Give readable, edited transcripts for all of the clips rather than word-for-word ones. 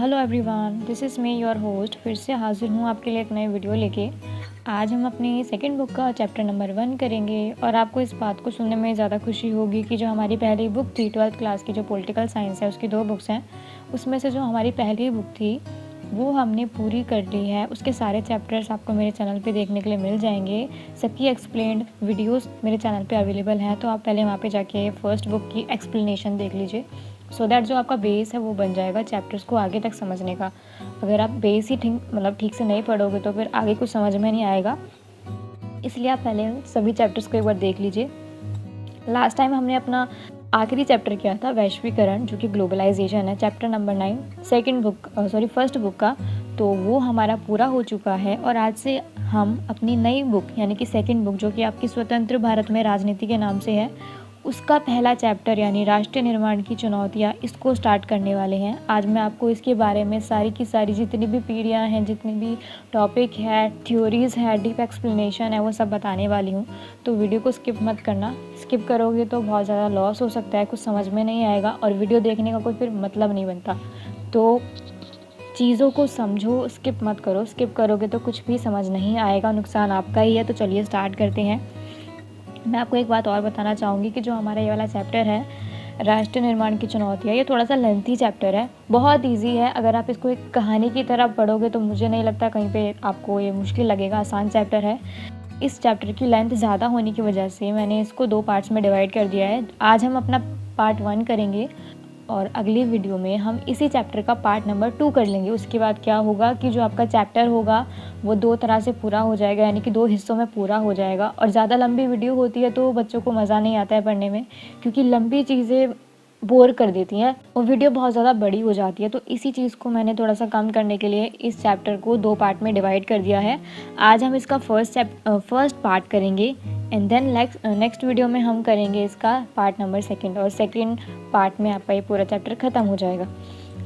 Hello everyone, this is me your host. फिर से हाजिर हूँ आपके लिए एक नए वीडियो लेके। आज हम अपनी सेकंड बुक का चैप्टर नंबर 1 करेंगे और आपको इस बात को सुनने में ज़्यादा खुशी होगी कि जो हमारी पहली बुक थी 12th क्लास की, जो पॉलिटिकल साइंस है, उसकी 2 बुक्स हैं। उसमें से जो हमारी पहली बुक थी वो हमने पूरी कर ली है। उसके सारे चैप्टर्स आपको मेरे चैनल पे देखने के लिए मिल जाएंगे। सबकी एक्सप्लेन्ड वीडियोस मेरे चैनल पे अवेलेबल हैं, तो आप पहले वहाँ पे जाके फर्स्ट बुक की एक्सप्लेनेशन देख लीजिए, सो दैट जो आपका बेस है वो बन जाएगा चैप्टर्स को आगे तक समझने का। अगर आप बेस ही ठीक से नहीं पढ़ोगे तो फिर आगे कुछ समझ में नहीं आएगा, इसलिए आप पहले सभी चैप्टर्स को एक बार देख लीजिए। लास्ट टाइम हमने अपना आखिरी चैप्टर किया था वैश्वीकरण, जो कि ग्लोबलाइजेशन है, चैप्टर नंबर 9 फर्स्ट बुक का। तो वो हमारा पूरा हो चुका है और आज से हम अपनी नई बुक यानी कि सेकंड बुक, जो कि आपकी स्वतंत्र भारत में राजनीति के नाम से है, उसका पहला चैप्टर यानी राष्ट्र निर्माण की चुनौतियाँ, इसको स्टार्ट करने वाले हैं। आज मैं आपको इसके बारे में सारी की सारी जितनी भी पीढ़ियाँ हैं, जितनी भी टॉपिक है, थ्योरीज़ है, डीप एक्सप्लेनेशन है, वो सब बताने वाली हूँ। तो वीडियो को स्किप मत करना। स्किप करोगे तो बहुत ज़्यादा लॉस हो सकता है, कुछ समझ में नहीं आएगा और वीडियो देखने का कोई फिर मतलब नहीं बनता। तो चीज़ों को समझो, स्किप मत करो। स्किप करोगे तो कुछ भी समझ नहीं आएगा, नुकसान आपका ही है। तो चलिए स्टार्ट करते हैं। मैं आपको एक बात और बताना चाहूँगी कि जो हमारा ये वाला चैप्टर है राष्ट्र निर्माण की चुनौतियाँ, ये थोड़ा सा लेंथी चैप्टर है, बहुत इजी है। अगर आप इसको एक कहानी की तरह पढ़ोगे तो मुझे नहीं लगता कहीं पे आपको ये मुश्किल लगेगा, आसान चैप्टर है। इस चैप्टर की लेंथ ज़्यादा होने की वजह से मैंने इसको 2 पार्ट्स में डिवाइड कर दिया है। आज हम अपना पार्ट 1 करेंगे और अगली वीडियो में हम इसी चैप्टर का पार्ट नंबर 2 कर लेंगे। उसके बाद क्या होगा कि जो आपका चैप्टर होगा वो 2 तरह से पूरा हो जाएगा, यानी कि 2 हिस्सों में पूरा हो जाएगा। और ज़्यादा लंबी वीडियो होती है तो बच्चों को मज़ा नहीं आता है पढ़ने में, क्योंकि लंबी चीज़ें बोर कर देती हैं और वीडियो बहुत ज़्यादा बड़ी हो जाती है। तो इसी चीज़ को मैंने थोड़ा सा कम करने के लिए इस चैप्टर को 2 पार्ट में डिवाइड कर दिया है। आज हम इसका फर्स्ट पार्ट करेंगे एंड देन नेक्स्ट वीडियो में हम करेंगे इसका पार्ट नंबर 2 और सेकंड पार्ट में आपका ये पूरा चैप्टर ख़त्म हो जाएगा।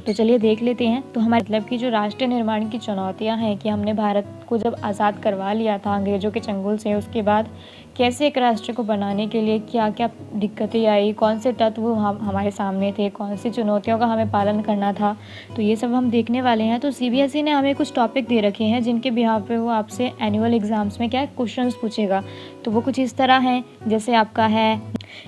तो चलिए देख लेते हैं। तो हमारे मतलब कि जो राष्ट्र निर्माण की चुनौतियां हैं कि हमने भारत को जब आज़ाद करवा लिया था अंग्रेज़ों के चंगुल से, उसके बाद कैसे एक राष्ट्र को बनाने के लिए क्या क्या दिक्कतें आई, कौन से तत्व हमारे सामने थे, कौन सी चुनौतियों का हमें पालन करना था, तो ये सब हम देखने वाले हैं। तो सीबीएसई ने हमें कुछ टॉपिक दे रखे हैं जिनके बिहाफ पे वो आपसे एनुअल एग्ज़ाम्स में क्या क्वेश्चंस पूछेगा। तो वो कुछ इस तरह हैं, जैसे आपका है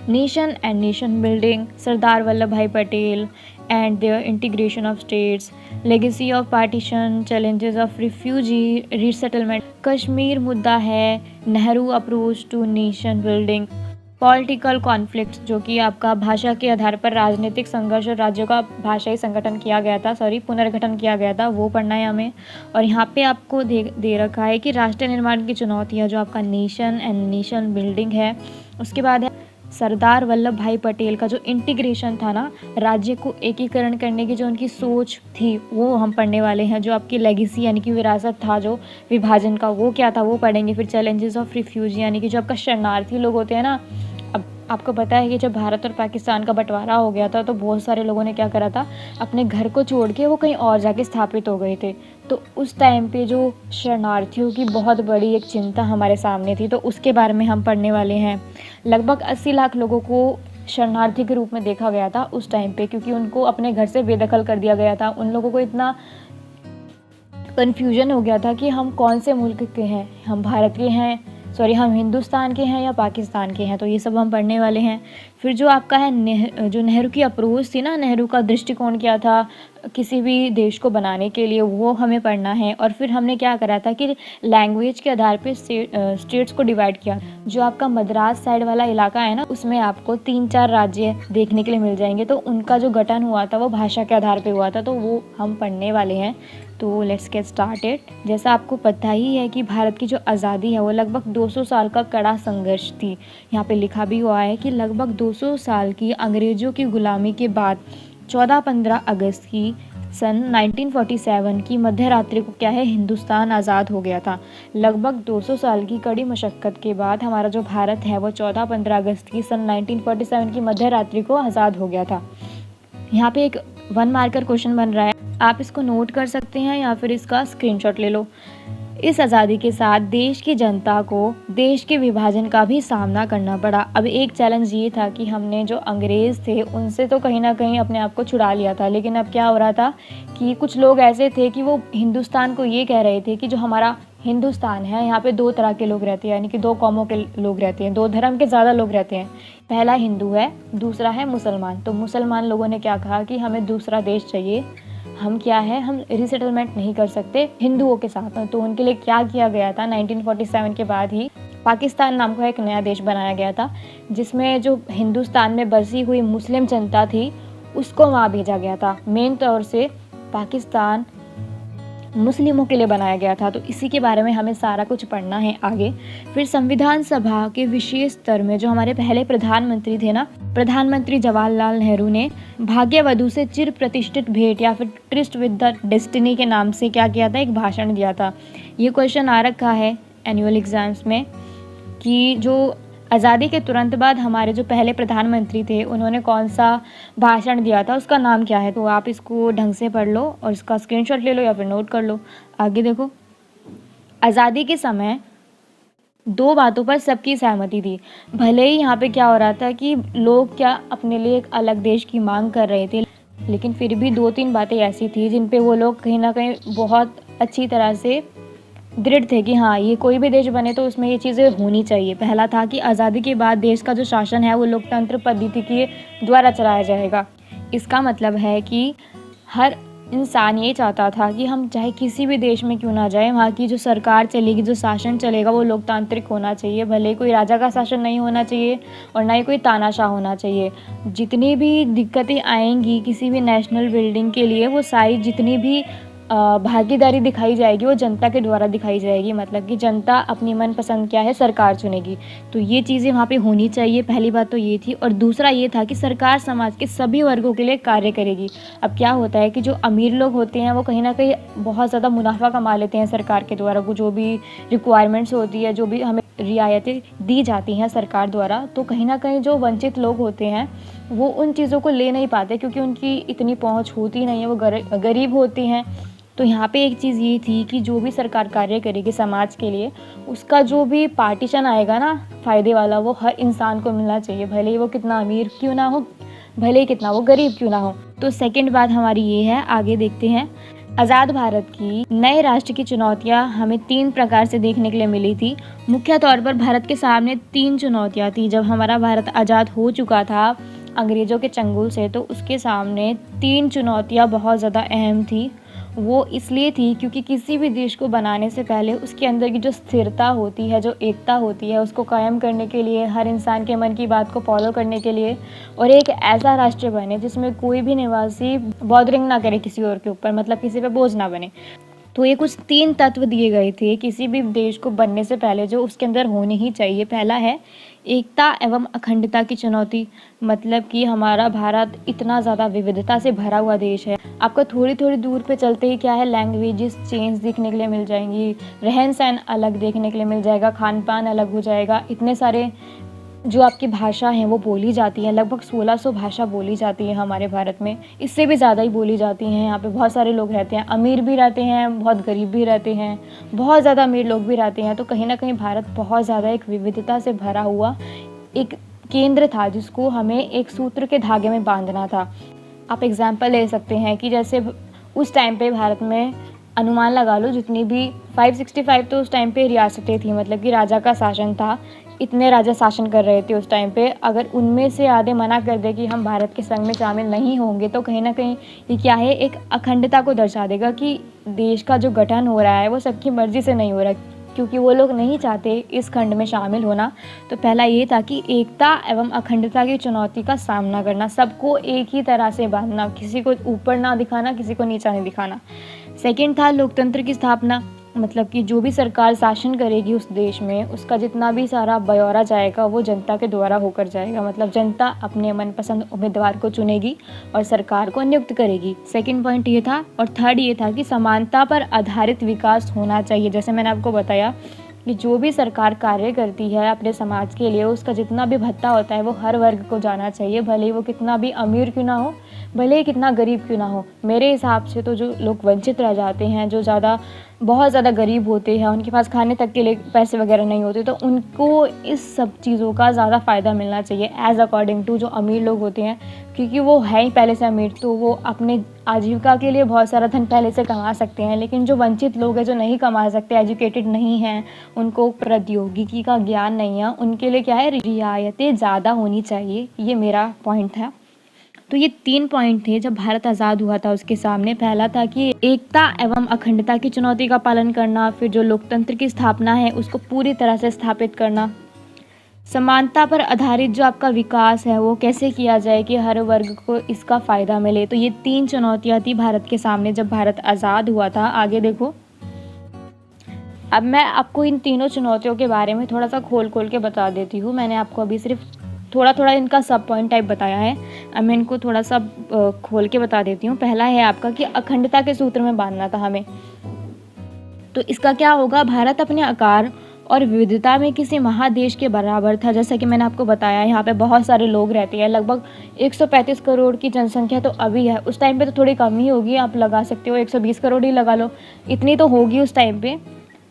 nation and nation building, Sardar Vallabh भाई Patel and their integration of states, legacy of partition, challenges of refugee resettlement, Kashmir मुद्दा है, Nehru approach to nation building, political conflict, जो कि आपका भाषा के आधार पर राजनीतिक संघर्ष और राज्यों का भाषाई संगठन किया गया था, पुनर्गठन किया गया था, वो पढ़ना है हमें। और यहाँ पे आपको दे रखा है कि राष्ट्र निर्माण की चुनौतियाँ, जो आपका नेशन एंड नेशन बिल्डिंग है। उसके बाद है सरदार वल्लभ भाई पटेल का जो इंटीग्रेशन था ना, राज्य को एकीकरण करने की जो उनकी सोच थी, वो हम पढ़ने वाले हैं। जो आपकी लेगेसी यानी कि विरासत था जो विभाजन का, वो क्या था वो पढ़ेंगे। फिर चैलेंजेस ऑफ रिफ्यूजी यानी कि जो आपका शरणार्थी लोग होते हैं ना। अब आपको पता है कि जब भारत और पाकिस्तान का बंटवारा हो गया था तो बहुत सारे लोगों ने क्या करा था, अपने घर को छोड़ के वो कहीं और जाके स्थापित हो गए थे। तो उस टाइम पे जो शरणार्थियों की बहुत बड़ी एक चिंता हमारे सामने थी, तो उसके बारे में हम पढ़ने वाले हैं। लगभग 80 लाख लोगों को शरणार्थी के रूप में देखा गया था उस टाइम पे, क्योंकि उनको अपने घर से बेदखल कर दिया गया था। उन लोगों को इतना कन्फ्यूजन हो गया था कि हम कौन से मुल्क के हैं, हम भारत के हैं, हम हिंदुस्तान के हैं या पाकिस्तान के हैं। तो ये सब हम पढ़ने वाले हैं। फिर जो आपका है जो नेहरू की अप्रोच थी ना, नेहरू का दृष्टिकोण क्या था किसी भी देश को बनाने के लिए, वो हमें पढ़ना है। और फिर हमने क्या करा था कि लैंग्वेज के आधार पे स्टेट्स को डिवाइड किया। जो आपका मद्रास साइड वाला इलाका है ना, उसमें आपको 3-4 राज्य देखने के लिए मिल जाएंगे। तो उनका जो गठन हुआ था वो भाषा के आधार पे हुआ था, तो वो हम पढ़ने वाले हैं। तो लेट्स गेट स्टार्टेड। जैसा आपको पता ही है कि भारत की जो आज़ादी है वो लगभग 200 साल का कड़ा संघर्ष थी। यहाँ पे लिखा भी हुआ है कि लगभग 200 साल की अंग्रेज़ों की गुलामी के बाद 14-15 अगस्त की सन 1947 की मध्य रात्रि को क्या है, हिंदुस्तान आज़ाद हो गया था। लगभग 200 साल की कड़ी मशक्क़त के बाद हमारा जो भारत है वो 14-15 अगस्त की सन 1947 की मध्य रात्रि को आज़ाद हो गया था। यहाँ पे एक 1 मार्कर क्वेश्चन बन रहा है, आप इसको नोट कर सकते हैं या फिर इसका स्क्रीनशॉट ले लो। इस आज़ादी के साथ देश की जनता को देश के विभाजन का भी सामना करना पड़ा। अब एक चैलेंज ये था कि हमने जो अंग्रेज़ थे उनसे तो कहीं ना कहीं अपने आप को छुड़ा लिया था, लेकिन अब क्या हो रहा था कि कुछ लोग ऐसे थे कि वो हिंदुस्तान को ये कह रहे थे कि जो हमारा हिंदुस्तान है यहाँ पे दो तरह के लोग रहते हैं, यानी कि दो कौमों के लोग रहते हैं, दो धर्म के ज़्यादा लोग रहते हैं। पहला हिंदू है, दूसरा है मुसलमान। तो मुसलमान लोगों ने क्या कहा कि हमें दूसरा देश चाहिए, हम क्या है, हम रिसेटलमेंट नहीं कर सकते हिंदुओं के साथ। तो उनके लिए क्या किया गया था, 1947 के बाद ही पाकिस्तान नाम का एक नया देश बनाया गया था, जिसमें जो हिंदुस्तान में बसी हुई मुस्लिम जनता थी उसको वहाँ भेजा गया था। मेन तौर से पाकिस्तान मुस्लिमों के लिए बनाया गया था। तो इसी के बारे में हमें सारा कुछ पढ़ना है आगे। फिर संविधान सभा के विशेष स्तर में जो हमारे पहले प्रधानमंत्री थे ना, प्रधानमंत्री जवाहरलाल नेहरू ने भाग्यवधु से चिर प्रतिष्ठित भेंट या फिर ट्रिस्ट विद द डेस्टिनी के नाम से क्या किया था, एक भाषण दिया था। ये क्वेश्चन आ रखा है एनुअल एग्जाम्स में कि जो आज़ादी के तुरंत बाद हमारे जो पहले प्रधानमंत्री थे उन्होंने कौन सा भाषण दिया था, उसका नाम क्या है। तो आप इसको ढंग से पढ़ लो और इसका स्क्रीनशॉट ले लो या फिर नोट कर लो। आगे देखो, आज़ादी के समय दो बातों पर सबकी सहमति थी। भले ही यहाँ पे क्या हो रहा था कि लोग क्या अपने लिए एक अलग देश की मांग कर रहे थे, लेकिन फिर भी दो तीन बातें ऐसी थी जिन पे वो लोग कहीं ना कहीं बहुत अच्छी तरह से दृढ़ थे कि हाँ, ये कोई भी देश बने तो उसमें ये चीज़ें होनी चाहिए। पहला था कि आज़ादी के बाद देश का जो शासन है वो लोकतंत्र पद्धति के द्वारा चलाया जाएगा। इसका मतलब है कि हर इंसान ये चाहता था कि हम चाहे किसी भी देश में क्यों ना जाए, वहाँ की जो सरकार चलेगी, जो शासन चलेगा वो लोकतांत्रिक होना चाहिए। भले कोई राजा का शासन नहीं होना चाहिए और ना ही कोई तानाशाह होना चाहिए। जितनी भी दिक्कतें आएंगी किसी भी नेशनल बिल्डिंग के लिए, वो सारी जितनी भी भागीदारी दिखाई जाएगी वो जनता के द्वारा दिखाई जाएगी। मतलब कि जनता अपनी मनपसंद क्या है, सरकार चुनेगी। तो ये चीज़ें वहाँ पे होनी चाहिए। पहली बात तो ये थी। और दूसरा ये था कि सरकार समाज के सभी वर्गों के लिए कार्य करेगी। अब क्या होता है कि जो अमीर लोग होते हैं वो कहीं ना कहीं बहुत ज़्यादा मुनाफा कमा लेते हैं सरकार के द्वारा। जो भी रिक्वायरमेंट्स होती है, जो भी हमें रियायतें दी जाती हैं सरकार द्वारा, तो कहीं ना कहीं जो वंचित लोग होते हैं वो उन चीज़ों को ले नहीं पाते क्योंकि उनकी इतनी पहुँच होती नहीं है, वो गरीब होती हैं। तो यहाँ पे एक चीज़ ये थी कि जो भी सरकार कार्य करेगी समाज के लिए, उसका जो भी पार्टीशन आएगा ना फ़ायदे वाला, वो हर इंसान को मिलना चाहिए, भले ही वो कितना अमीर क्यों ना हो, भले ही कितना वो गरीब क्यों ना हो। तो सेकंड बात हमारी ये है, आगे देखते हैं। आज़ाद भारत की नए राष्ट्र की चुनौतियाँ हमें तीन प्रकार से देखने के लिए मिली थी। मुख्य तौर पर भारत के सामने तीन चुनौतियाँ थी। जब हमारा भारत आज़ाद हो चुका था अंग्रेज़ों के चंगुल से, तो उसके सामने तीन चुनौतियाँ बहुत ज़्यादा अहम थी। वो इसलिए थी क्योंकि किसी भी देश को बनाने से पहले उसके अंदर की जो स्थिरता होती है, जो एकता होती है, उसको कायम करने के लिए, हर इंसान के मन की बात को फॉलो करने के लिए, और एक ऐसा राष्ट्र बने जिसमें कोई भी निवासी बॉदरिंग ना करे किसी और के ऊपर, मतलब किसी पे बोझ ना बने। तो ये कुछ तीन तत्व दिए गए थे किसी भी देश को बनने से पहले जो उसके अंदर होने ही चाहिए। पहला है एकता एवं अखंडता की चुनौती। मतलब कि हमारा भारत इतना ज़्यादा विविधता से भरा हुआ देश है। आपको थोड़ी थोड़ी दूर पे चलते ही क्या है, लैंग्वेजेस चेंज देखने के लिए मिल जाएंगी, रहन सहन अलग देखने के लिए मिल जाएगा, खान पान अलग हो जाएगा। इतने सारे जो आपकी भाषा हैं वो बोली जाती हैं, लगभग 1600 भाषा बोली जाती है हमारे भारत में, इससे भी ज़्यादा ही बोली जाती हैं। यहाँ पे बहुत सारे लोग रहते हैं, अमीर भी रहते हैं, बहुत गरीब भी रहते हैं, बहुत ज़्यादा अमीर लोग भी रहते हैं। तो कहीं ना कहीं भारत बहुत ज़्यादा एक विविधता से भरा हुआ एक केंद्र था जिसको हमें एक सूत्र के धागे में बांधना था। आप एग्जाम्पल ले सकते हैं कि जैसे उस टाइम पे भारत में अनुमान लगा लो जितनी भी 565 तो उस टाइम पे रियासतें थी, मतलब कि राजा का शासन था। इतने राजा शासन कर रहे थे उस टाइम पे। अगर उनमें से आधे मना कर दे कि हम भारत के संघ में शामिल नहीं होंगे, तो कहीं ना कहीं ये क्या है, एक अखंडता को दर्शा देगा कि देश का जो गठन हो रहा है वो सबकी मर्जी से नहीं हो रहा, क्योंकि वो लोग नहीं चाहते इस खंड में शामिल होना। तो पहला ये था कि एकता एवं अखंडता की चुनौती का सामना करना, सबको एक ही तरह से बांधना, किसी को ऊपर ना दिखाना, किसी को नीचा नहीं दिखाना। सेकंड था लोकतंत्र की स्थापना। मतलब कि जो भी सरकार शासन करेगी उस देश में, उसका जितना भी सारा ब्यौरा जाएगा वो जनता के द्वारा होकर जाएगा। मतलब जनता अपने मनपसंद उम्मीदवार को चुनेगी और सरकार को नियुक्त करेगी। सेकंड पॉइंट ये था। और थर्ड ये था कि समानता पर आधारित विकास होना चाहिए। जैसे मैंने आपको बताया कि जो भी सरकार कार्य करती है अपने समाज के लिए, उसका जितना भी भत्ता होता है वो हर वर्ग को जाना चाहिए, भले ही वो कितना भी अमीर क्यों ना हो, भले ही कितना गरीब क्यों ना हो। मेरे हिसाब से तो जो लोग वंचित रह जाते हैं, जो बहुत ज़्यादा गरीब होते हैं, उनके पास खाने तक के लिए पैसे वगैरह नहीं होते, तो उनको इस सब चीज़ों का ज़्यादा फ़ायदा मिलना चाहिए एज़ अकॉर्डिंग टू जो अमीर लोग होते हैं, क्योंकि वो है ही पहले से अमीर, तो वो अपने आजीविका के लिए बहुत सारा धन पहले से कमा सकते हैं। लेकिन जो वंचित लोग हैं, जो नहीं कमा सकते, एजुकेटेड नहीं हैं, उनको प्रौद्योगिकी का ज्ञान नहीं है, उनके लिए क्या है, रियायतें ज़्यादा होनी चाहिए। ये मेरा पॉइंट था। तो ये 3 पॉइंट थे जब भारत आज़ाद हुआ था उसके सामने। पहला था कि एकता एवं अखंडता की चुनौती का पालन करना, फिर जो लोकतंत्र की स्थापना है उसको पूरी तरह से स्थापित करना, समानता पर आधारित जो आपका विकास है वो कैसे किया जाए कि हर वर्ग को इसका फ़ायदा मिले। तो ये 3 चुनौतियाँ थी भारत के सामने जब भारत आज़ाद हुआ था। आगे देखो, अब मैं आपको इन तीनों चुनौतियों के बारे में थोड़ा सा खोल के बता देती हूँ। मैंने आपको अभी सिर्फ थोड़ा इनका सब पॉइंट टाइप बताया है, अब मैं इनको थोड़ा सा खोल के बता देती हूँ। पहला है आपका कि अखंडता के सूत्र में बांधना था हमें। तो इसका क्या होगा, भारत अपने आकार और विविधता में किसी महादेश के बराबर था। जैसा कि मैंने आपको बताया, यहाँ पे बहुत सारे लोग रहते हैं, लगभग 135 करोड़ की जनसंख्या तो अभी है। उस टाइम पे तो थोड़ी कम ही होगी, आप लगा सकते हो 120 करोड़ ही लगा लो, इतनी तो होगी उस टाइम पे।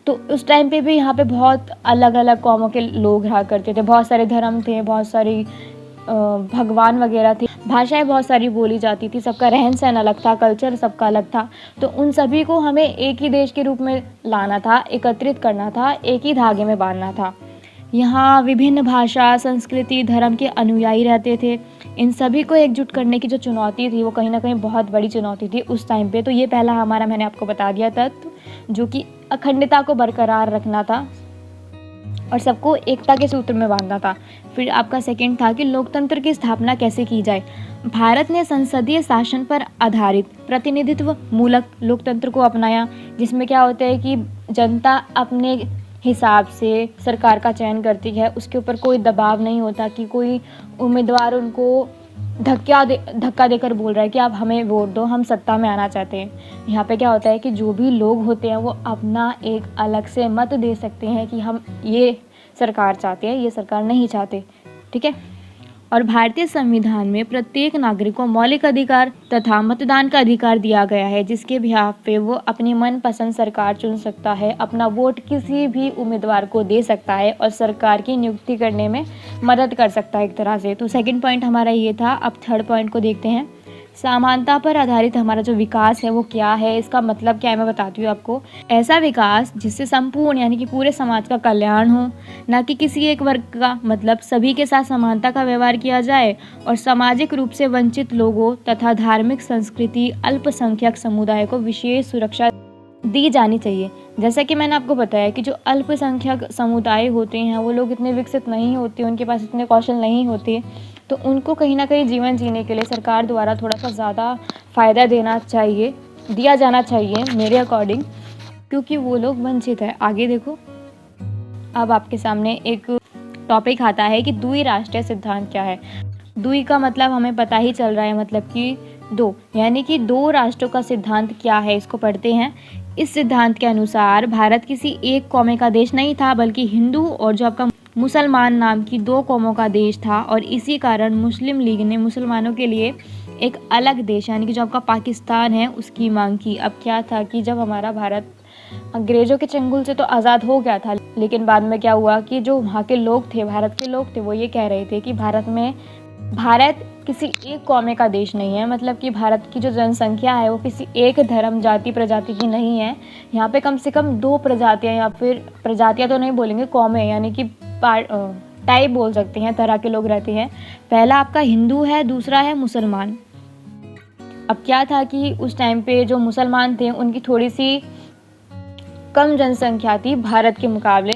तो उस टाइम पे भी यहाँ पे बहुत अलग अलग कौमों के लोग रहा करते थे, बहुत सारे धर्म थे, बहुत सारी भगवान वगैरह थे, भाषाएं बहुत सारी बोली जाती थी, सबका रहन सहन अलग था, कल्चर सबका अलग था। तो उन सभी को हमें एक ही देश के रूप में लाना था, एकत्रित करना था, एक ही धागे में बांधना था। यहाँ विभिन्न भाषा, संस्कृति, धर्म के अनुयायी रहते थे। इन सभी को एकजुट करने की जो चुनौती थी वो कहीं ना कहीं बहुत बड़ी चुनौती थी उस टाइम पे। तो ये पहला हमारा, मैंने आपको बता दिया तत्व, जो कि अखंडता को बरकरार रखना था और सबको एकता के सूत्र में बांधना था। फिर आपका सेकंड था कि लोकतंत्र की स्थापना कैसे की जाए। भारत ने संसदीय शासन पर आधारित प्रतिनिधित्व मूलक लोकतंत्र को अपनाया, जिसमें क्या होता है कि जनता अपने हिसाब से सरकार का चयन करती है, उसके ऊपर कोई दबाव नहीं होता कि कोई उम्मीदवार उनको धक्का देकर बोल रहा है कि आप हमें वोट दो, हम सत्ता में आना चाहते हैं। यहाँ पे क्या होता है कि जो भी लोग होते हैं वो अपना एक अलग से मत दे सकते हैं कि हम ये सरकार चाहते हैं, ये सरकार नहीं चाहते, ठीक है। और भारतीय संविधान में प्रत्येक नागरिक को मौलिक अधिकार तथा मतदान का अधिकार दिया गया है, जिसके बिहाफ पे वो अपनी मनपसंद सरकार चुन सकता है, अपना वोट किसी भी उम्मीदवार को दे सकता है और सरकार की नियुक्ति करने में मदद कर सकता है एक तरह से। तो सेकंड पॉइंट हमारा ये था। अब थर्ड पॉइंट को देखते हैं। समानता पर आधारित हमारा जो विकास है वो क्या है, इसका मतलब क्या है मैं बताती हूँ आपको। ऐसा विकास जिससे संपूर्ण यानी कि पूरे समाज का कल्याण हो, ना कि किसी एक वर्ग का, मतलब सभी के साथ समानता का व्यवहार किया जाए और सामाजिक रूप से वंचित लोगों तथा धार्मिक, संस्कृति, अल्पसंख्यक समुदाय को विशेष सुरक्षा दी जानी चाहिए। जैसा कि मैंने आपको बताया कि जो अल्पसंख्यक समुदाय होते हैं वो लोग इतने विकसित नहीं होते, उनके पास इतने कौशल नहीं होते, तो उनको कहीं ना कहीं जीवन जीने के लिए सरकार द्वारा थोड़ा सा ज़्यादा फ़ायदा दिया जाना चाहिए मेरे अकॉर्डिंग, क्योंकि वो लोग वंचित है। आगे देखो, अब आपके सामने एक टॉपिक आता है कि द्वि राष्ट्रीय सिद्धांत क्या है। द्वि का मतलब हमें पता ही चल रहा है, मतलब कि दो, यानी कि 2 राष्ट्रों का सिद्धांत क्या है, इसको पढ़ते हैं। इस सिद्धांत के अनुसार भारत किसी एक कौमे का देश नहीं था, बल्कि हिंदू और जो आपका मुसलमान नाम की 2 कौमों का देश था। और इसी कारण मुस्लिम लीग ने मुसलमानों के लिए एक अलग देश यानी कि जो आपका पाकिस्तान है उसकी मांग की। अब क्या था कि जब हमारा भारत अंग्रेज़ों के चंगुल से तो आज़ाद हो गया था, लेकिन बाद में क्या हुआ कि जो वहाँ के लोग थे, भारत के लोग थे, वो ये कह रहे थे कि भारत किसी एक कौमे का देश नहीं है, मतलब कि भारत की जो जनसंख्या है वो किसी एक धर्म, जाति, प्रजाति की नहीं है। यहाँ पे कम से कम 2 प्रजातियाँ, या फिर प्रजातियाँ तो नहीं बोलेंगे, कौमें यानी कि टाइप बोल सकते हैं, तरह के लोग रहते हैं। पहला आपका हिंदू है, दूसरा है मुसलमान। अब क्या था कि उस टाइम पे जो मुसलमान थे उनकी थोड़ी सी कम जनसंख्या थी भारत के मुकाबले,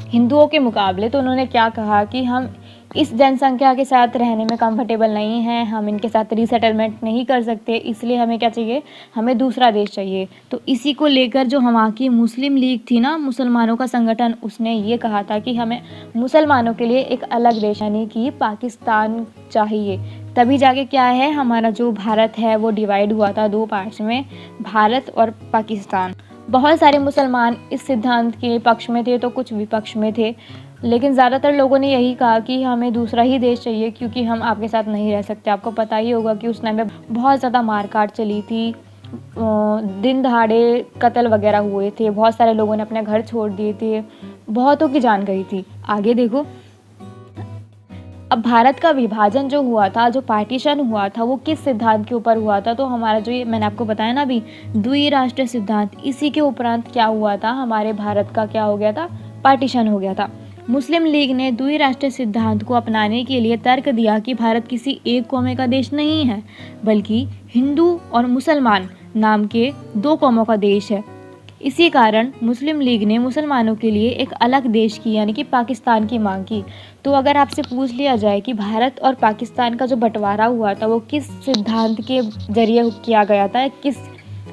हिंदुओं के मुकाबले। तो उन्होंने क्या कहा कि हम इस जनसंख्या के साथ रहने में कंफर्टेबल नहीं हैं, हम इनके साथ रीसेटलमेंट नहीं कर सकते, इसलिए हमें क्या चाहिए, हमें दूसरा देश चाहिए। तो इसी को लेकर जो वहाँ की मुस्लिम लीग थी ना, मुसलमानों का संगठन, उसने ये कहा था कि हमें मुसलमानों के लिए एक अलग देश यानी कि पाकिस्तान चाहिए। तभी जाके क्या है, हमारा जो भारत है वो डिवाइड हुआ था 2 पार्ट्स में, भारत और पाकिस्तान। बहुत सारे मुसलमान इस सिद्धांत के पक्ष में थे तो कुछ विपक्ष में थे। लेकिन ज़्यादातर लोगों ने यही कहा कि हमें दूसरा ही देश चाहिए क्योंकि हम आपके साथ नहीं रह सकते। आपको पता ही होगा कि उस टाइम पे बहुत ज़्यादा मार-काट चली थी। दिन दहाड़े कत्ल वगैरह हुए थे, बहुत सारे लोगों ने अपने घर छोड़ दिए थे, बहुतों की जान गई थी। आगे देखो, अब भारत का विभाजन जो हुआ था, जो पार्टीशन हुआ था, वो किस सिद्धांत के ऊपर हुआ था? तो हमारा जो ये मैंने आपको बताया ना अभी, द्विराष्ट्र सिद्धांत, इसी के उपरांत क्या हुआ था, हमारे भारत का क्या हो गया था, पार्टीशन हो गया था। मुस्लिम लीग ने द्विराष्ट्र सिद्धांत को अपनाने के लिए तर्क दिया कि भारत किसी एक कौम का देश नहीं है, बल्कि हिंदू और मुसलमान नाम के दो कौमों का देश है। इसी कारण मुस्लिम लीग ने मुसलमानों के लिए एक अलग देश की यानी कि पाकिस्तान की मांग की। तो अगर आपसे पूछ लिया जाए कि भारत और पाकिस्तान का जो बंटवारा हुआ था वो किस सिद्धांत के जरिए किया गया था, किस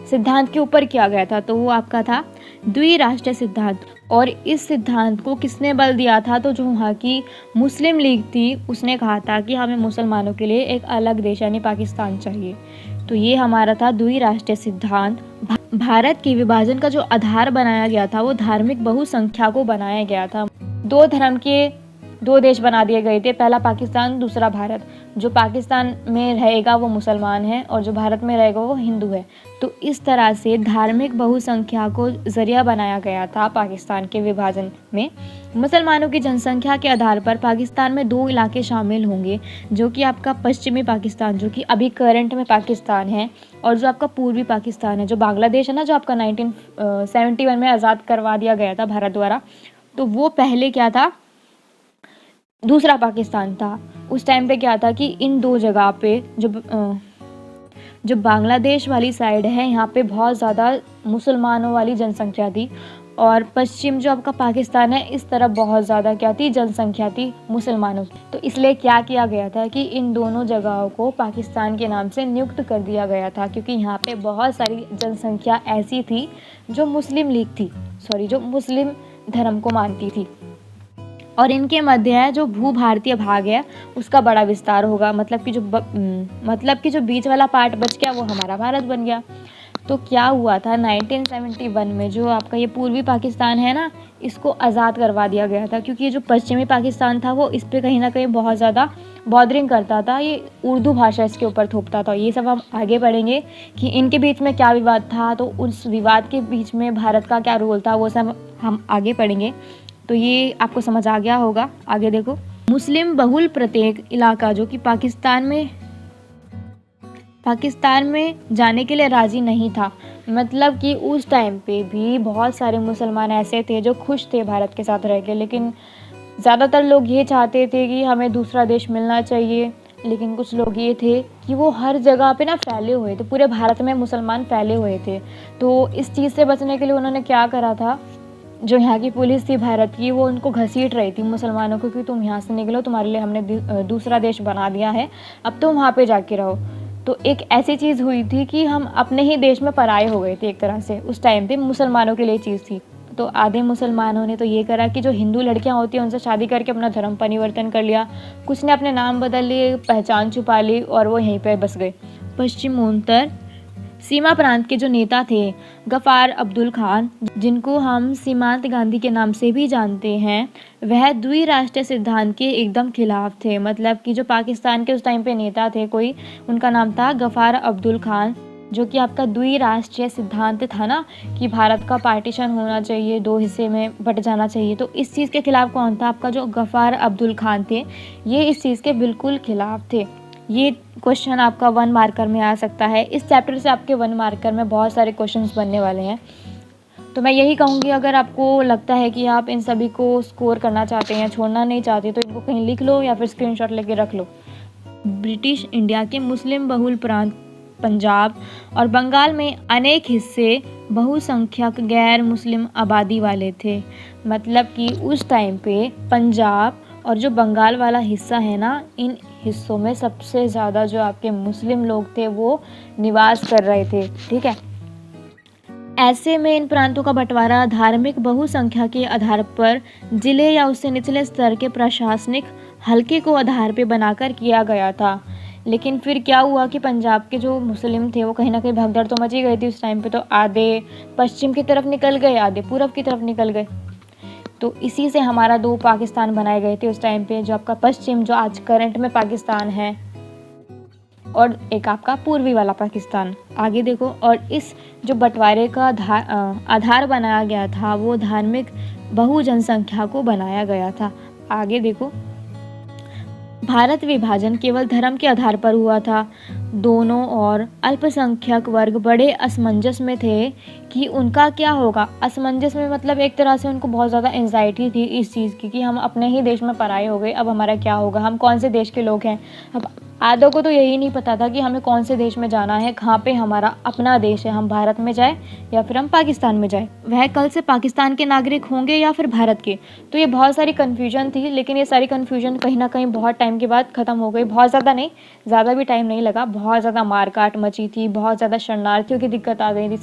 सिद्धांत के ऊपर किया गया था, तो वो आपका था द्विराष्ट्र सिद्धांत। और इस सिद्धांत को किसने बल दिया था? तो जो वहाँ की मुस्लिम लीग थी उसने कहा था कि हमें मुसलमानों के लिए एक अलग देश यानी पाकिस्तान चाहिए। तो ये हमारा था द्विराष्ट्रीय सिद्धांत। भारत के विभाजन का जो आधार बनाया गया था वो धार्मिक बहुसंख्या को बनाया गया था। दो धर्म के दो देश बना दिए गए थे, पहला पाकिस्तान, दूसरा भारत। जो पाकिस्तान में रहेगा वो मुसलमान है और जो भारत में रहेगा वो हिंदू है। तो इस तरह से धार्मिक बहुसंख्या को जरिया बनाया गया था पाकिस्तान के विभाजन में। मुसलमानों की जनसंख्या के आधार पर पाकिस्तान में दो इलाके शामिल होंगे, जो कि आपका पश्चिमी पाकिस्तान, जो कि अभी करंट में पाकिस्तान है, और जो आपका पूर्वी पाकिस्तान है, जो बांग्लादेश है ना, जो आपका 1971 में आज़ाद करवा दिया गया था भारत द्वारा। तो वो पहले क्या था, दूसरा पाकिस्तान था। उस टाइम पे क्या था कि इन दो जगह पे जो बांग्लादेश वाली साइड है यहाँ पे बहुत ज़्यादा मुसलमानों वाली जनसंख्या थी, और पश्चिम जो आपका पाकिस्तान है इस तरफ बहुत ज़्यादा क्या थी, जनसंख्या थी मुसलमानों की। तो इसलिए क्या किया गया था कि इन दोनों जगहों को पाकिस्तान के नाम से नियुक्त कर दिया गया था, क्योंकि यहाँ पे बहुत सारी जनसंख्या ऐसी थी जो मुस्लिम लीग थी, जो मुस्लिम धर्म को मानती थी। और इनके मध्य है जो भू भारतीय भाग है उसका बड़ा विस्तार होगा, मतलब कि जो बीच वाला पार्ट बच गया वो हमारा भारत बन गया। तो क्या हुआ था 1971 में, जो आपका ये पूर्वी पाकिस्तान है ना, इसको आज़ाद करवा दिया गया था, क्योंकि ये जो पश्चिमी पाकिस्तान था वो इस पर कहीं ना कहीं बहुत ज़्यादा बॉदरिंग करता था, ये उर्दू भाषा इसके ऊपर थोपता था। ये सब हम आगे पढ़ेंगे कि इनके बीच में क्या विवाद था, तो उस विवाद के बीच में भारत का क्या रोल था, वो सब हम आगे पढ़ेंगे। तो ये आपको समझ आ गया होगा। आगे देखो, मुस्लिम बहुल प्रत्येक इलाका जो कि पाकिस्तान में जाने के लिए राज़ी नहीं था। मतलब कि उस टाइम पे भी बहुत सारे मुसलमान ऐसे थे जो खुश थे भारत के साथ रह के, लेकिन ज़्यादातर लोग ये चाहते थे कि हमें दूसरा देश मिलना चाहिए। लेकिन कुछ लोग ये थे कि वो हर जगह पे ना फैले हुए थे, पूरे भारत में मुसलमान फैले हुए थे। तो इस चीज़ से बचने के लिए उन्होंने क्या करा था, जो यहाँ की पुलिस थी भारत की, वो उनको घसीट रही थी मुसलमानों को कि तुम यहाँ से निकलो, तुम्हारे लिए हमने दूसरा देश बना दिया है, अब तुम वहाँ पे जाके रहो। तो एक ऐसी चीज़ हुई थी कि हम अपने ही देश में पराये हो गए थे एक तरह से। उस टाइम पे मुसलमानों के लिए चीज़ थी। तो आधे मुसलमानों ने तो ये करा कि जो हिंदू लड़कियां होती हैं उनसे शादी करके अपना धर्म परिवर्तन कर लिया, कुछ ने अपने नाम बदल लिए, पहचान छुपा ली, और वो यहीं पर बस गए। पश्चिमोत्तर सीमा प्रांत के जो नेता थे गफ़ार अब्दुल खान, जिनको हम सीमांत गांधी के नाम से भी जानते हैं, वह द्विराष्ट्रीय सिद्धांत के एकदम खिलाफ थे। मतलब कि जो पाकिस्तान के उस टाइम पे नेता थे कोई, उनका नाम था गफ़ार अब्दुल खान, जो कि आपका द्विराष्ट्रीय सिद्धांत था ना कि भारत का पार्टीशन होना चाहिए, दो हिस्से में बट जाना चाहिए। तो इस चीज़ के खिलाफ कौन था? आपका जो गफ़ार अब्दुल खान थे, ये इस चीज़ के बिल्कुल खिलाफ थे। ये क्वेश्चन आपका 1 मार्कर में आ सकता है। इस चैप्टर से आपके 1 मार्कर में बहुत सारे क्वेश्चंस बनने वाले हैं। तो मैं यही कहूँगी, अगर आपको लगता है कि आप इन सभी को स्कोर करना चाहते हैं, छोड़ना नहीं चाहते, तो इनको कहीं लिख लो या फिर स्क्रीनशॉट लेके रख लो। ब्रिटिश इंडिया के मुस्लिम बहुल प्रांत पंजाब और बंगाल में अनेक हिस्से बहुसंख्यक गैर मुस्लिम आबादी वाले थे। मतलब कि उस टाइम पे पंजाब और जो बंगाल वाला हिस्सा है ना, इन हिस्सों में सबसे ज़्यादा जो आपके मुस्लिम लोग थे वो निवास कर रहे थे। ठीक है, ऐसे में इन प्रांतों का बंटवारा धार्मिक बहुसंख्या के आधार पर जिले या उससे निचले स्तर के प्रशासनिक हलके को आधार पर बनाकर किया गया था। लेकिन फिर क्या हुआ कि पंजाब के जो मुस्लिम थे वो कहीं ना कहीं भगदड़ तो मची गई थी उस टाइम पे। तो आधे पश्चिम की तरफ निकल गए, आधे पूरब की तरफ निकल गए। तो इसी से हमारा 2 पाकिस्तान बनाए गए थे उस टाइम पे, जो आपका पश्चिम जो आज करंट में पाकिस्तान है और एक आपका पूर्वी वाला पाकिस्तान। आगे देखो, और इस जो बंटवारे का आधार बनाया गया था वो धार्मिक बहु जनसंख्या को बनाया गया था। आगे देखो, भारत विभाजन केवल धर्म के आधार पर हुआ था। दोनों और अल्पसंख्यक वर्ग बड़े असमंजस में थे कि उनका क्या होगा। असमंजस में मतलब एक तरह से उनको बहुत ज़्यादा एंजाइटी थी इस चीज़ की कि हम अपने ही देश में पराए हो गए, अब हमारा क्या होगा, हम कौन से देश के लोग हैं। अब आधों को तो यही नहीं पता था कि हमें कौन से देश में जाना है, कहाँ पे हमारा अपना देश है, हम भारत में जाए या फिर हम पाकिस्तान में जाए, वह कल से पाकिस्तान के नागरिक होंगे या फिर भारत के। तो ये बहुत सारी कन्फ्यूजन थी, लेकिन ये सारी कन्फ्यूजन कहीं ना कहीं बहुत टाइम के बाद ख़त्म हो गई। बहुत ज़्यादा नहीं, ज़्यादा भी टाइम नहीं लगा। बहुत ज़्यादा मारकाट मची थी, बहुत ज़्यादा शरणार्थियों की दिक्कत आ गई थी।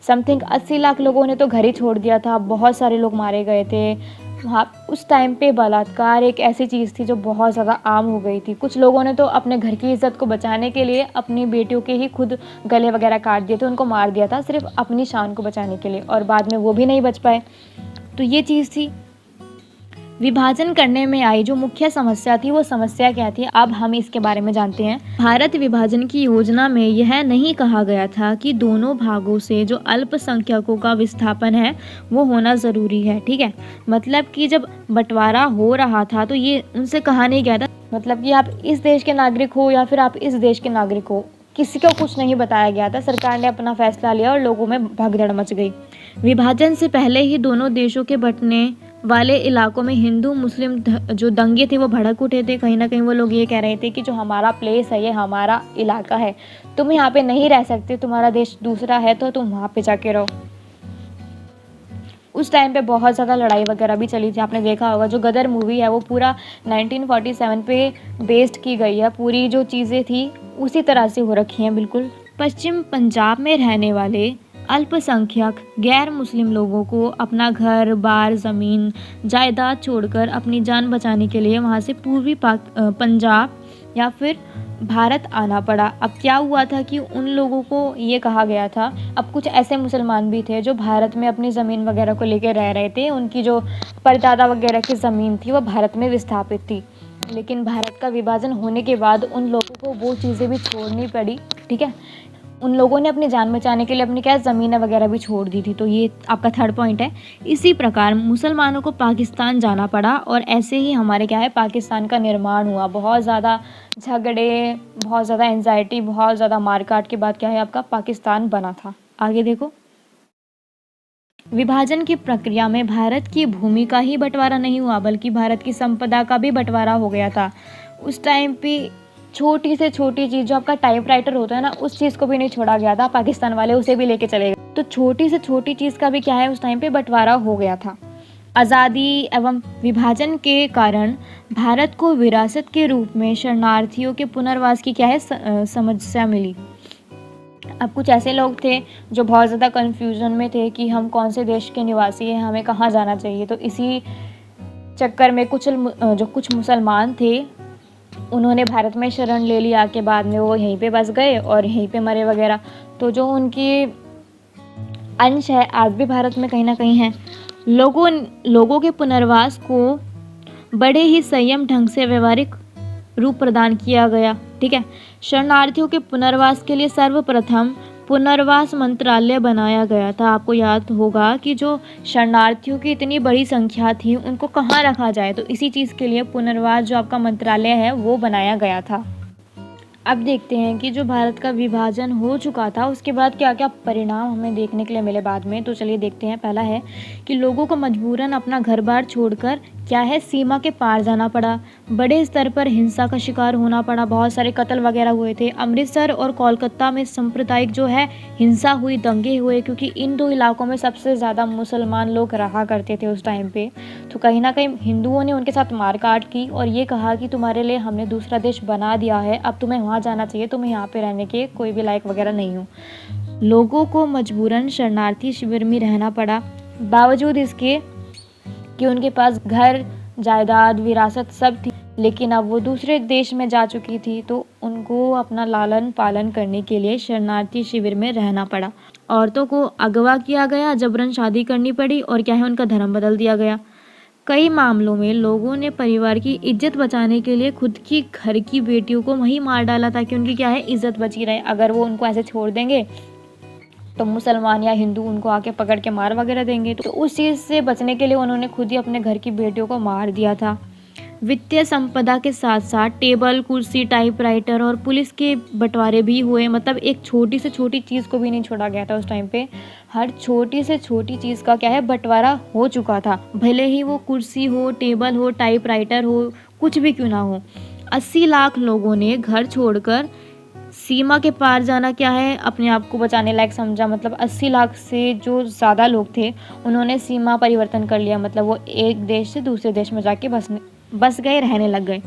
समथिंग 80 लाख लोगों ने तो घर ही छोड़ दिया था, बहुत सारे लोग मारे गए थे वहाँ। उस टाइम पे बलात्कार एक ऐसी चीज़ थी जो बहुत ज़्यादा आम हो गई थी। कुछ लोगों ने तो अपने घर की इज़्ज़त को बचाने के लिए अपनी बेटियों के ही खुद गले वगैरह काट दिए थे, उनको मार दिया था सिर्फ अपनी शान को बचाने के लिए, और बाद में वो भी नहीं बच पाए। तो ये चीज़ थी। विभाजन करने में आई जो मुख्य समस्या थी, वो समस्या क्या थी, अब हम इसके बारे में जानते हैं। भारत विभाजन की योजना में यह नहीं कहा गया था कि दोनों भागों से जो अल्पसंख्यकों का विस्थापन है वो होना ज़रूरी है। ठीक है, मतलब कि जब बंटवारा हो रहा था तो ये उनसे कहा नहीं गया था, मतलब कि आप इस देश के नागरिक हो या फिर आप इस देश के नागरिक हो, किसी को कुछ नहीं बताया गया था। सरकार ने अपना फैसला लिया और लोगों में भगदड़ मच गई। विभाजन से पहले ही दोनों देशों के बंटने वाले इलाकों में हिंदू मुस्लिम जो दंगे थे वो भड़क उठे थे। कहीं ना कहीं वो लोग ये कह रहे थे कि जो हमारा प्लेस है, ये हमारा इलाका है, तुम यहाँ पे नहीं रह सकते, तुम्हारा देश दूसरा है तो तुम वहाँ पे जाके रहो। उस टाइम पे बहुत ज़्यादा लड़ाई वगैरह भी चली थी, आपने देखा होगा। जो गदर मूवी है वो पूरा 1947 पे बेस्ड की गई है, पूरी जो चीज़ें थी उसी तरह से हो रखी हैं बिल्कुल। पश्चिम पंजाब में रहने वाले अल्पसंख्यक गैर मुस्लिम लोगों को अपना घर बार ज़मीन जायदाद छोड़कर अपनी जान बचाने के लिए वहाँ से पूर्वी पंजाब या फिर भारत आना पड़ा। अब क्या हुआ था कि उन लोगों को ये कहा गया था, अब कुछ ऐसे मुसलमान भी थे जो भारत में अपनी ज़मीन वगैरह को लेकर रह रहे थे, उनकी जो परदादा वगैरह की ज़मीन थी वो भारत में विस्थापित थी, लेकिन भारत का विभाजन होने के बाद उन लोगों को वो चीज़ें भी छोड़नी पड़ी। ठीक है, उन लोगों ने अपनी जान बचाने के लिए अपनी क्या ज़मीनें वगैरह भी छोड़ दी थी। तो ये आपका थर्ड पॉइंट है। इसी प्रकार मुसलमानों को पाकिस्तान जाना पड़ा और ऐसे ही हमारे क्या है पाकिस्तान का निर्माण हुआ। बहुत ज़्यादा झगड़े, बहुत ज़्यादा एंजाइटी, बहुत ज़्यादा मारकाट के बाद क्या है आपका पाकिस्तान बना था। आगे देखो, विभाजन की प्रक्रिया में भारत की भूमि का ही बंटवारा नहीं हुआ बल्कि भारत की संपदा का भी बंटवारा हो गया था। उस टाइम पे छोटी से छोटी चीज़ जो आपका टाइपराइटर होता है ना, उस चीज़ को भी नहीं छोड़ा गया था, पाकिस्तान वाले उसे भी लेके चले गए। तो छोटी से छोटी चीज़ का भी क्या है उस टाइम पे बंटवारा हो गया था। आज़ादी एवं विभाजन के कारण भारत को विरासत के रूप में शरणार्थियों के पुनर्वास की क्या है समस्या मिली। अब कुछ ऐसे लोग थे जो बहुत ज़्यादा कन्फ्यूज़न में थे कि हम कौन से देश के निवासी हैं, हमें कहाँ जाना चाहिए। तो इसी चक्कर में कुछ मुसलमान थे, उन्होंने भारत में शरण ले लिया के बाद में वो यहीं पे बस गए और यहीं पे मरे वगैरह। तो जो उनकी अंश है आज भी भारत में कहीं ना कहीं है। लोगों के पुनर्वास को बड़े ही संयम ढंग से व्यवहारिक रूप प्रदान किया गया। ठीक है, शरणार्थियों के पुनर्वास के लिए सर्वप्रथम पुनर्वास मंत्रालय बनाया गया था। आपको याद होगा कि जो शरणार्थियों की इतनी बड़ी संख्या थी उनको कहाँ रखा जाए, तो इसी चीज़ के लिए पुनर्वास जो आपका मंत्रालय है वो बनाया गया था। अब देखते हैं कि जो भारत का विभाजन हो चुका था उसके बाद क्या क्या परिणाम हमें देखने के लिए मिले बाद में। तो चलिए देखते हैं। पहला है कि लोगों को मजबूरन अपना घर बार छोड़कर क्या है सीमा के पार जाना पड़ा। बड़े स्तर पर हिंसा का शिकार होना पड़ा, बहुत सारे कत्ल वगैरह हुए थे। अमृतसर और कोलकाता में सांप्रदायिक जो है हिंसा हुई, दंगे हुए, क्योंकि इन दो इलाकों में सबसे ज़्यादा मुसलमान लोग रहा करते थे उस टाइम पे। तो कहीं ना कहीं हिंदुओं ने उनके साथ मारकाट की और ये कहा कि तुम्हारे लिए हमने दूसरा देश बना दिया है, अब तुम्हें वहाँ जाना चाहिए, तुम्हें यहाँ पे रहने के कोई भी लायक वगैरह नहीं हो। लोगों को मजबूरन शरणार्थी शिविर में रहना पड़ा, बावजूद इसके कि उनके पास घर जायदाद विरासत सब थी, लेकिन अब वो दूसरे देश में जा चुकी थी तो उनको अपना लालन पालन करने के लिए शरणार्थी शिविर में रहना पड़ा। औरतों को अगवा किया गया, जबरन शादी करनी पड़ी और क्या है उनका धर्म बदल दिया गया। कई मामलों में लोगों ने परिवार की इज्जत बचाने के लिए खुद की घर की बेटियों को वहीं मार डाला ताकि उनकी क्या है, इज्जत बची रहे। अगर वो उनको ऐसे छोड़ देंगे तो मुसलमान या हिंदू उनको आके पकड़ के मार वगैरह देंगे, तो उस चीज़ से बचने के लिए उन्होंने खुद ही अपने घर की बेटियों को मार दिया था। वित्तीय संपदा के साथ साथ टेबल, कुर्सी, टाइपराइटर और पुलिस के बंटवारे भी हुए। मतलब एक छोटी से छोटी चीज़ को भी नहीं छोड़ा गया था उस टाइम पे। हर छोटी से छोटी चीज़ का क्या है, बंटवारा हो चुका था, भले ही वो कुर्सी हो, टेबल हो, टाइपराइटर हो, कुछ भी क्यों ना हो। 80 लाख लोगों ने घर छोड़कर सीमा के पार जाना क्या है, अपने आप को बचाने लायक समझा। मतलब 80 लाख से जो ज़्यादा लोग थे उन्होंने सीमा परिवर्तन कर लिया। मतलब वो एक देश से दूसरे देश में जाके बस गए, रहने लग गए।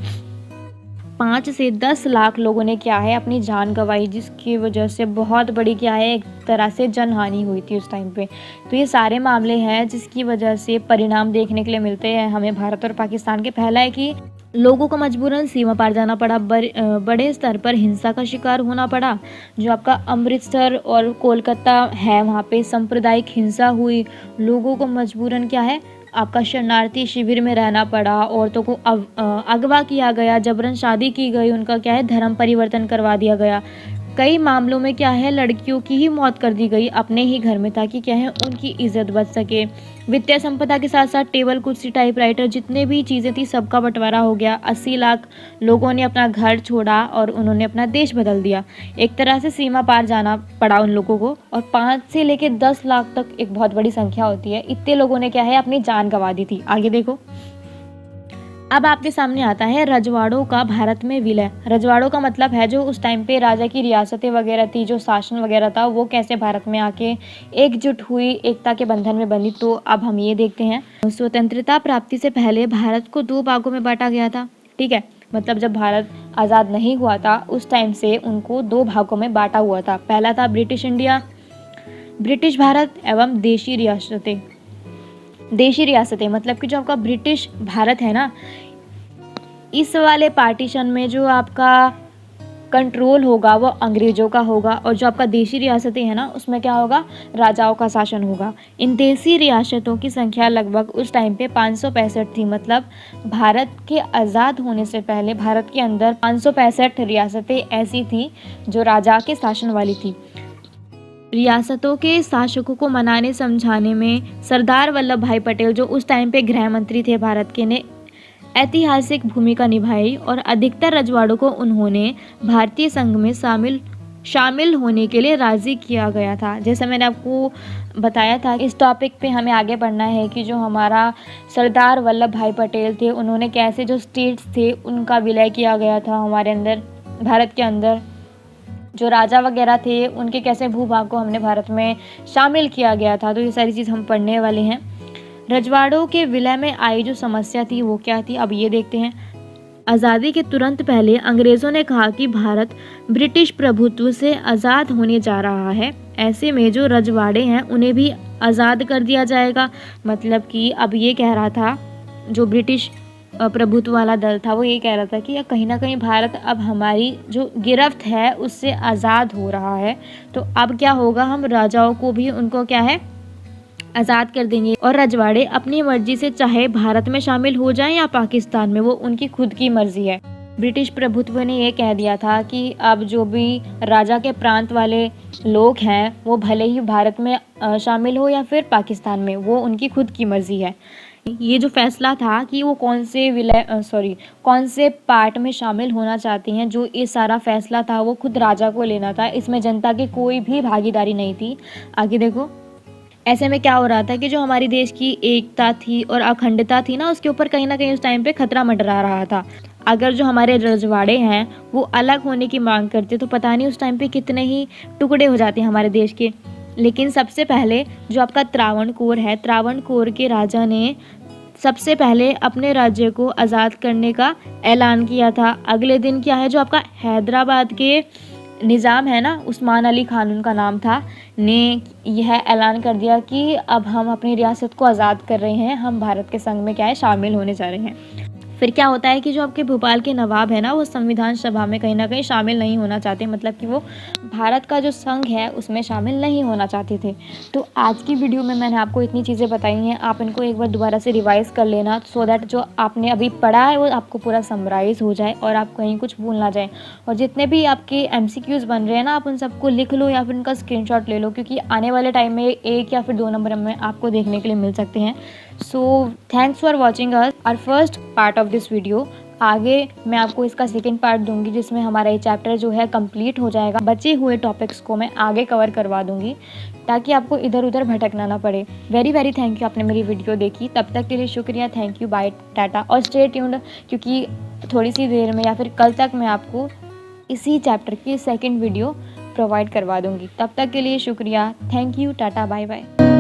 5 से 10 लाख लोगों ने क्या है, अपनी जान गंवाई, जिसकी वजह से बहुत बड़ी क्या है, एक तरह से जनहानि हुई थी उस टाइम पे। तो ये सारे मामले हैं जिसकी वजह से परिणाम देखने के लिए मिलते हैं हमें भारत और पाकिस्तान के। पहला है कि लोगों को मजबूरन सीमा पार जाना पड़ा, बड़े स्तर पर हिंसा का शिकार होना पड़ा। जो आपका अमृतसर और कोलकाता है, वहाँ पे सांप्रदायिक हिंसा हुई। लोगों को मजबूरन क्या है, आपका शरणार्थी शिविर में रहना पड़ा। औरतों को अगवा किया गया, जबरन शादी की गई, उनका क्या है, धर्म परिवर्तन करवा दिया गया। कई मामलों में क्या है, लड़कियों की ही मौत कर दी गई अपने ही घर में, ताकि क्या है, उनकी इज्जत बच सके। वित्तीय संपदा के साथ साथ टेबल, कुर्सी, टाइपराइटर, जितने भी चीज़ें थी सबका बंटवारा हो गया। 80 लाख लोगों ने अपना घर छोड़ा और उन्होंने अपना देश बदल दिया। एक तरह से सीमा पार जाना पड़ा उन लोगों को। और 5 से लेकर 10 लाख तक एक बहुत बड़ी संख्या होती है। इतने लोगों ने क्या है, अपनी जान गंवा दी थी। आगे देखो, अब आपके सामने आता है रजवाड़ों का भारत में विलय। रजवाड़ों का मतलब है जो उस टाइम पे राजा की रियासतें वगैरह थी, जो शासन वगैरह था, वो कैसे भारत में आके एकजुट हुई, एकता के बंधन में बंधी। तो अब हम ये देखते हैं। स्वतंत्रता प्राप्ति से पहले भारत को 2 भागों में बांटा गया था। ठीक है, मतलब जब भारत आज़ाद नहीं हुआ था उस टाइम से उनको 2 भागों में बांटा हुआ था। पहला था ब्रिटिश इंडिया, ब्रिटिश भारत, एवं देशी रियासतें। देशी रियासतें मतलब कि जो आपका ब्रिटिश भारत है ना, इस वाले पार्टीशन में जो आपका कंट्रोल होगा वो अंग्रेजों का होगा, और जो आपका देशी रियासतें हैं ना, उसमें क्या होगा, राजाओं का शासन होगा। इन देशी रियासतों की संख्या लगभग उस टाइम पे 565 थी। मतलब भारत के आज़ाद होने से पहले भारत के अंदर 565 रियासतें ऐसी थी जो राजा के शासन वाली थी। रियासतों के शासकों को मनाने समझाने में सरदार वल्लभ भाई पटेल, जो उस टाइम पे गृह मंत्री थे भारत के, ने ऐतिहासिक भूमिका निभाई। और अधिकतर रजवाड़ों को उन्होंने भारतीय संघ में शामिल होने के लिए राज़ी किया गया था। जैसे मैंने आपको बताया था, इस टॉपिक पे हमें आगे बढ़ना है कि जो हमारा सरदार वल्लभ भाई पटेल थे, उन्होंने कैसे जो स्टेट्स थे उनका विलय किया गया था हमारे अंदर, भारत के अंदर। जो राजा वगैरह थे उनके कैसे भूभाग को हमने भारत में शामिल किया गया था। तो ये सारी चीज़ हम पढ़ने वाले हैं। रजवाड़ों के विलय में आई जो समस्या थी वो क्या थी, अब ये देखते हैं। आज़ादी के तुरंत पहले अंग्रेज़ों ने कहा कि भारत ब्रिटिश प्रभुत्व से आज़ाद होने जा रहा है। ऐसे में जो रजवाड़े हैं उन्हें भी आज़ाद कर दिया जाएगा। मतलब कि अब ये कह रहा था, जो ब्रिटिश प्रभुत्व वाला दल था, वो ये कह रहा था कि कहीं ना कहीं भारत अब हमारी जो गिरफ्त है उससे आज़ाद हो रहा है। तो अब क्या होगा, हम राजाओं को भी उनको क्या है, आज़ाद कर देंगे। और रजवाड़े अपनी मर्जी से चाहे भारत में शामिल हो जाएं या पाकिस्तान में, वो उनकी खुद की मर्जी है। ब्रिटिश प्रभुत्व ने ये कह दिया था कि अब जो भी राजा के प्रांत वाले लोग हैं वो भले ही भारत में शामिल हो या फिर पाकिस्तान में, वो उनकी खुद की मर्जी है। ये जो फैसला था कि वो कौन से पार्ट में शामिल होना चाहते हैं, जो ये सारा फैसला था वो खुद राजा को लेना था। इसमें जनता की कोई भी भागीदारी नहीं थी। आगे देखो, ऐसे में क्या हो रहा था कि जो हमारी देश की एकता थी और अखंडता थी ना, उसके ऊपर कहीं ना कहीं उस टाइम पे खतरा मंडरा रहा था। अगर जो हमारे रजवाड़े हैं वो अलग होने की मांग करते तो पता नहीं उस टाइम पे कितने ही टुकड़े हो जाते हमारे देश के। लेकिन सबसे पहले जो आपका त्रावणकोर है, त्रावणकोर के राजा ने सबसे पहले अपने राज्य को आज़ाद करने का ऐलान किया था। अगले दिन क्या है, जो आपका हैदराबाद के निज़ाम है ना, उस्मान अली खान उनका नाम था, ने यह ऐलान कर दिया कि अब हम अपनी रियासत को आज़ाद कर रहे हैं, हम भारत के संग में क्या है, शामिल होने जा रहे हैं। फिर क्या होता है कि जो आपके भोपाल के नवाब है ना, वो संविधान सभा में कहीं ना कहीं शामिल नहीं होना चाहते, मतलब कि वो भारत का जो संघ है उसमें शामिल नहीं होना चाहते थे। तो आज की वीडियो में मैंने आपको इतनी चीज़ें बताई हैं, आप इनको एक बार दोबारा से रिवाइज़ कर लेना, सो दैट जो आपने अभी पढ़ा है वो आपको पूरा समराइज़ हो जाए और आप कहीं कुछ भूल ना जाए। और जितने भी आपके MCQs बन रहे हैं ना, आप उन सबको लिख लो या फिर उनका स्क्रीनशॉट ले लो, क्योंकि आने वाले टाइम में 1 या फिर 2 नंबर में आपको देखने के लिए मिल सकते हैं। So thanks for watching our first part of this video. आगे मैं आपको इसका सेकंड पार्ट दूंगी, जिसमें हमारा ये चैप्टर जो है कंप्लीट हो जाएगा। बचे हुए टॉपिक्स को मैं आगे कवर करवा दूंगी, ताकि आपको इधर उधर भटकना ना पड़े। वेरी वेरी थैंक यू, आपने मेरी वीडियो देखी। तब तक के लिए शुक्रिया, थैंक यू, बाय, टाटा और स्टे ट्यून्ड, क्योंकि थोड़ी सी देर में या फिर कल तक मैं आपको इसी चैप्टर की सेकेंड वीडियो प्रोवाइड करवा दूंगी। तब तक के लिए शुक्रिया, thank you, tata, bye bye.